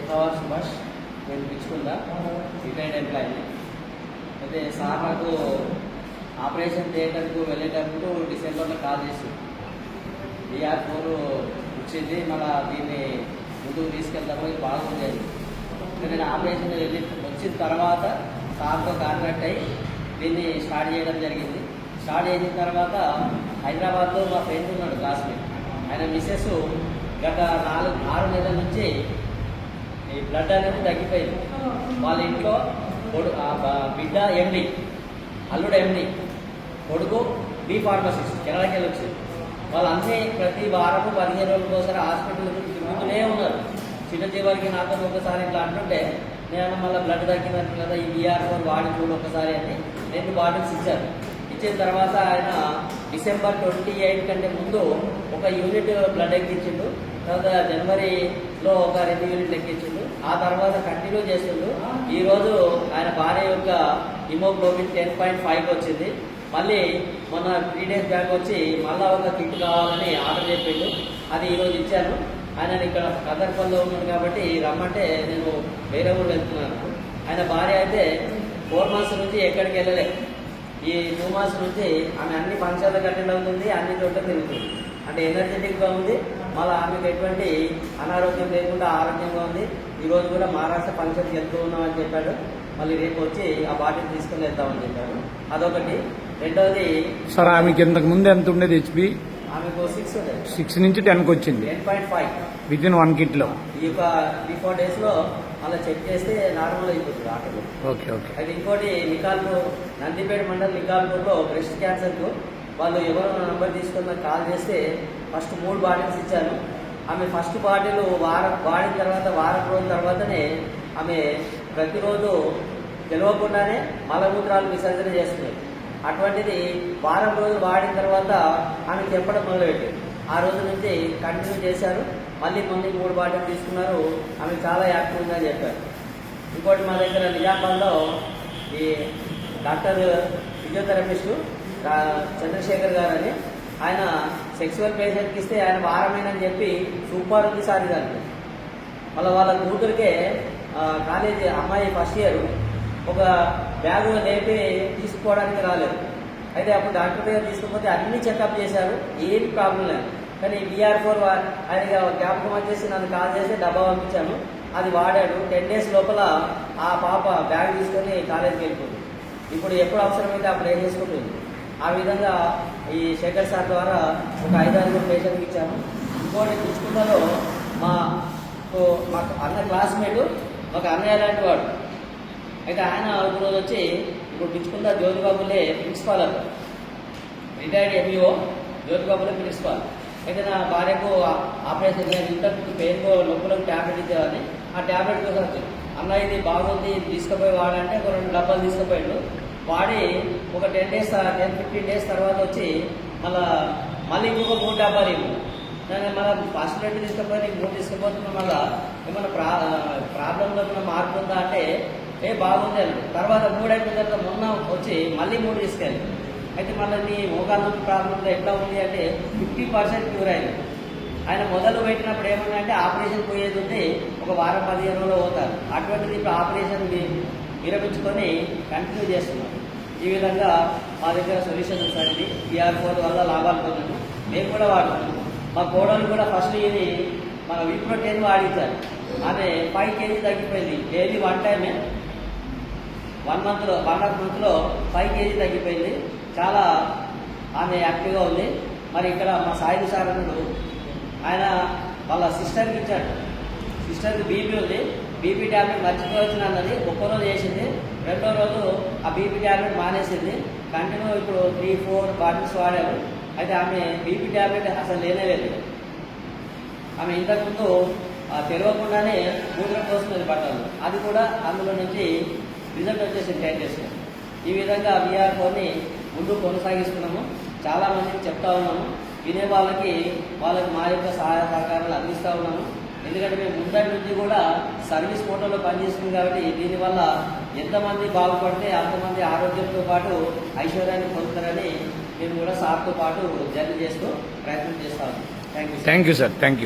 సవార్ సుభాష్, నేను పిచ్చుకుందా రిటైర్డ్ ఎంప్లాయీని. అయితే సార్ నాకు ఆపరేషన్ థియేటర్కు వెళ్ళేటప్పుడు డిసెంబర్లో కాల్ చేసి BR4 వచ్చింది, మళ్ళీ దీన్ని ముందుకు తీసుకెళ్తాము, ఇది బాగుండేది. నేను ఆపరేషన్ వెళ్ళి వచ్చిన తర్వాత సార్తో కాంటాక్ట్ అయ్యి దీన్ని స్టార్ట్ చేయడం జరిగింది. స్టార్ట్ చేసిన తర్వాత హైదరాబాద్లో మా ఫ్రెండ్ ఉన్నాడు క్లాస్మేట్, ఆయన మిస్సెస్ గత 6 నెలల నుంచి ఈ బ్లడ్ అనేది తగ్గిపోయింది. వాళ్ళ ఇంట్లో బిడ్డ ఎండి, అల్లుడు ఎండి, కొడుకు బి ఫార్మసిస్ట్, కెనడాకి వెళ్ళి వచ్చింది. వాళ్ళన్నీ ప్రతి వారము 15 రోజులకోసారి హాస్పిటల్ తిరుగుతూనే ఉన్నారు. చిన్నజీవారికి నాతో ఒకసారి ఇట్లా అంటుంటే నేను మళ్ళీ బ్లడ్ తగ్గినట్టు కదా, ఈ BR4 వాడి చూడు ఒకసారి అని 2 బాటిల్స్ ఇచ్చారు. ఇచ్చిన తర్వాత ఆయన డిసెంబర్ 28 కంటే ముందు ఒక యూనిట్ బ్లడ్ ఎక్కించిండు. తర్వాత జనవరిలో ఒక 2 యూనిట్లు ఎక్కించిండు. ఆ తర్వాత కంటిన్యూ చేసిండు. ఈరోజు ఆయన భార్య యొక్క హిమోగ్లోబిన్ 10.5 వచ్చింది. మళ్ళీ మొన్న 3 డేస్ బ్యాక్ వచ్చి మళ్ళీ ఒక కిట్ కావాలని ఆర్డర్ చెప్పిండు. అది ఈరోజు ఇచ్చాను. ఆయన ఇక్కడ కదర్పల్లిలో ఉన్నాడు కాబట్టి రమ్మంటే నేను వేరే ఊళ్ళు వెళ్తున్నాను. ఆయన భార్య అయితే 4 మంత్స్ నుంచి ఎక్కడికి వెళ్ళలేదు. ఈ 2 మంత్స్ నుంచి ఆమె అన్ని ఫంక్షన్లకు అటెండ్ అవుతుంది, అన్ని చోట్ల తిరుగుతుంది. అంటే ఎనర్జెటిక్గా ఉంది. మళ్ళీ ఆమెకు ఎటువంటి అనారోగ్యం లేకుండా ఆరోగ్యంగా ఉంది. ఈరోజు కూడా మహారాష్ట్ర ఫంక్షన్కి వెళ్తూ ఉన్నామని చెప్పాడు. మళ్ళీ రేపు వచ్చి ఆ బాటిల్ తీసుకుని వెళ్తామని చెప్పాడు. అదొకటి. రెండవది సార్, ఆమెకి ఇంతకు ముందు ఎంత ఉండేది హెచ్పి? ఆమెకు 6 నుంచి 10కి వచ్చింది 10.5 విత్ ఇన్ 1 కిట్లో. ఈ యొక్క 3-4 డేస్లో అలా చెక్ చేస్తే నార్మల్ అయిపోతుంది ఆటలు. Okay okay. అయితే ఇంకోటి నికాల్పూర్, నందిపేట మండలం నికాల్పూర్లో బ్రెస్ట్ క్యాన్సర్కు వాళ్ళు ఎవరో నా నంబర్ తీసుకుని నాకు కాల్ చేస్తే ఫస్ట్ 3 బాటిల్స్ ఇచ్చాను. ఆమె ఫస్ట్ బాటిల్ వాడిన తర్వాత వారం రోజుల తర్వాతనే ఆమె ప్రతిరోజు తెలియకుండానే మలమూత్రాలు విసర్జన చేస్తున్నారు. అటువంటిది వారం రోజులు వాడిన తర్వాత ఆమె చెప్పడం మొదలుపెట్టింది. ఆ రోజు నుంచి కంటిన్యూ చేశారు. మళ్ళీ 3 బాటిల్ తీసుకున్నారు. ఆమె చాలా యాక్టివ్ ఉందని చెప్పారు. ఇంకోటి మా దగ్గర నిజామాబాద్లో ఈ డాక్టర్ ఫిజియోథెరపిస్టు చంద్రశేఖర్ గారు అని, ఆయన సెక్సువల్ పేషెంట్కి ఇస్తే ఆయన వారమేనని చెప్పి సూపర్ ఉంది సార్ ఇదానికి. మళ్ళీ వాళ్ళ కూతురికే కాలేజీ అమ్మాయి ఫస్ట్ ఇయర్ ఒక బ్యాగు లేపి తీసుకోవడానికి రాలేదు. అయితే అప్పుడు డాక్టర్ దగ్గర తీసుకుపోతే అన్ని చెకప్ చేశారు, ఏమి ప్రాబ్లం లేదు. కానీ BR4 ఆయన జ్ఞాపకం వచ్చేసి నన్ను కాల్ చేసి డబ్బా పంపించాను. అది వాడాడు. 10 డేస్ లోపల ఆ పాప బ్యాగ్ తీసుకొని కాలేజీకి వెళ్ళిపోతుంది. ఇప్పుడు ఎప్పుడు అవసరమైతే అప్పుడు ఏం చేసుకుంటుంది. ఆ విధంగా ఈ శేఖర్ సార్ ద్వారా ఒక 5-6 పేషెంట్కి ఇచ్చాము. ఇంకోటి పుచ్చుకుంటలో మాకు అన్న క్లాస్మేట్, ఒక అన్నయ్య లాంటి వాడు. అయితే ఆయన ఒక రోజు వచ్చి ఇప్పుడు పిచ్చుకుందా జ్యోతిబాబులే ప్రిన్సిపాల్ అన్న, రిటైర్డ్ MBO జ్యోతిబాబులే ప్రిన్సిపాల్. అయితే నా భార్యకు ఆపరేషన్ ఇంతకు పెయిన్కో నొప్పులకు ట్యాబ్లెట్ ఇచ్చేవాడిని. ఆ ట్యాబ్లెట్ కోసం వచ్చింది. అన్న ఇది బాగుంది, తీసుకుపోయి వాడంటే ఒక 2 డబ్బాలు తీసుకుపోయాడు. వాడి ఒక 10-15 డేస్ తర్వాత వచ్చి మళ్ళీ ఇంకొక 3 డబ్బాలు ఇవ్వు. నేను మళ్ళీ ఫస్ట్ 2 తీసుకుపోయి నీకు 3 తీసుకుపోతున్నా, మళ్ళీ ఏమన్నా ప్రాబ్లంలో ఏమైనా మార్పు ఉందా అంటే బాగుంది అన్నాడు. తర్వాత 3 అయిపోయిన తర్వాత మొన్న వచ్చి మళ్ళీ 3 తీసుకెళ్ళి. అయితే మళ్ళీ నీ మోకాళ్ళ ప్రాబ్లంలో ఎట్లా ఉంది అంటే 50% క్యూర్ అయింది. ఆయన మొదలు పెట్టినప్పుడు ఏమన్నా అంటే ఆపరేషన్ పోయేది ఉంది, ఒక వారం 15 రోజులు పోతారు. అటువంటిది ఇప్పుడు ఆపరేషన్ విరమించుకొని కంటిన్యూ చేస్తున్నాం. ఈ విధంగా మా దగ్గర సొల్యూషన్ సార్ ఇది. BR4 వల్ల లాభాలు పొందాము, మేము కూడా వాడుతున్నాము. మా కోడలు కూడా ఫస్ట్ ఇది మన విప్రో10 వాడించారు. ఆమె 5 kg తగ్గిపోయింది. డైలీ 1 టైమే 1.5 మంత్లో 5 kg తగ్గిపోయింది. చాలా ఆమె యాక్టివ్గా ఉంది. మరి ఇక్కడ మా సాయి సార్ అన్నాడు, ఆయన వాళ్ళ సిస్టర్కి ఇచ్చాడు. సిస్టర్కి బీపీ ఉంది, బీపీ ట్యాబ్లెట్ మర్చిపోవచ్చు అన్నది. ఒక్కరోజు చేసింది, 2వ రోజు ఆ బీపీ ట్యాబ్లెట్ మానేసింది. కంటిన్యూ ఇప్పుడు 3-4 బాటిల్స్ వాడారు. అయితే ఆమె బీపీ ట్యాబ్లెట్ అసలు లేనేలేదు. ఆమె ఇంతకుముందు తెలియకుండానే మూత్రం పోస్తున్నది బట్టలు, అది కూడా అందులో నుంచి రిజల్ట్ వచ్చేసి 10 డేస్. ఈ విధంగా BR4ని ముందు కొనసాగిస్తున్నాము. చాలామందికి చెప్తా ఉన్నాము. వినే వాళ్ళకి మా యొక్క సహాయ సహకారాలు అందిస్తూ ఉన్నాము. ఎందుకంటే మేము ముందటి నుంచి కూడా సర్వీస్ మోటర్లో పనిచేస్తుంది కాబట్టి దీనివల్ల ఎంతమంది బాగుపడితే అంతమంది ఆరోగ్యంతో పాటు ఐశ్వర్యాన్ని పొందుతారని మేము కూడా సార్తో పాటు జర్నీ చేస్తూ ప్రయత్నం చేస్తాము. Thank you sir. Thank you.